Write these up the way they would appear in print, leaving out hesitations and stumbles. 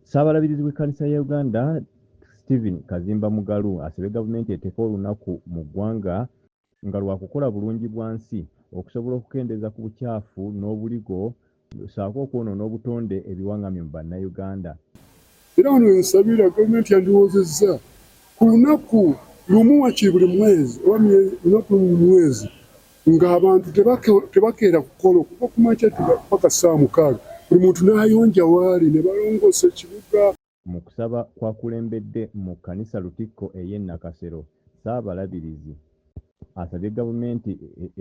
Ssaabalabirizi w'ekkanisa ya Uganda Stephen Kaziimba Mugalu asabye gavumenti etekewo olunaku mu ggwanga nga lwakukola bulungi bwa nsi okusobola okukendeeza ku bukyafu n'obuligo saako okwonoona obutonde ebiwaŋŋamye mu bannayuganda. Era wano ensabira gavumenti yandiwoozezza ku lunaku lumu wakiri buli mwezi oba lunaku lumu buli mwezi ng'abantu tebakeera kukola okuva ku makya paka ssaawa 6 buli muntu n'ayonja waali ne balongoosa ekibuga. Mu kusaba kwakulembedde mu kkanisa Lutikko ey'e Nakasero, Ssaabalabirizi asabye gavumenti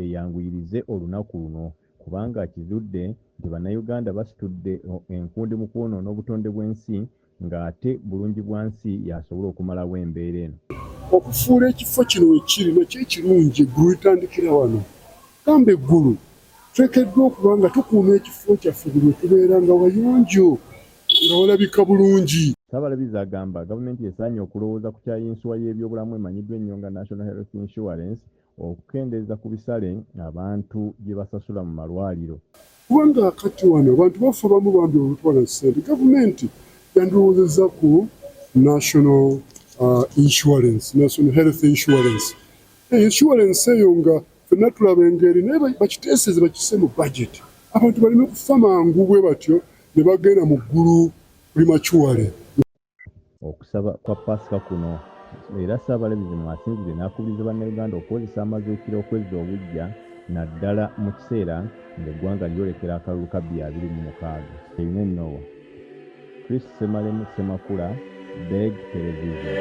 eyanguyirize olunaku luno kubanga kizudde nti bannayuganda basitudde enkundi mu kwonoona obutonde bw'ensi ng'ate bulungi bwa nsi yasobola okumalawo embeera eno. Okufuula ekifo kino wekiri nakyo ekirungi eggulu litandikira wano. Gamba eggulu twekeddwa okuba nga tukuuma ekifo kyaffe buli tubeera nga wayonjo nga walabika bulungi. Ssaabalabirizi agamba gavumenti esaanye okulowooza ku kyayinsuwa y'ebyobulamu emanyiddwa ennyo nga National Health Insurance okukendeeza ku bisale abantu bye basasula mu malwaliro. Kubanga akati wano abantu bafa bamu bambi olutwala ssente. Gavumenti yandiwoozezza ku National Health Insurance. Insurance eyo nga ffenna tulaba engeri naye bakiteeseze bakisse mu budget. Abantu baleme kufa mangu bwe batyo ne bagenda mu ggulu prematurely. Okusaba kwa Pasika kuno era Ssaabalabirizi mwasinzire n'akubiriza bannayuganda okukozesa amazuukira okwezza obujja naddala mu kiseera ng'eggwanga lyolekera akalulu ka 2026. Eyina ennowa Chris Semalemu Semakula, Beg Television.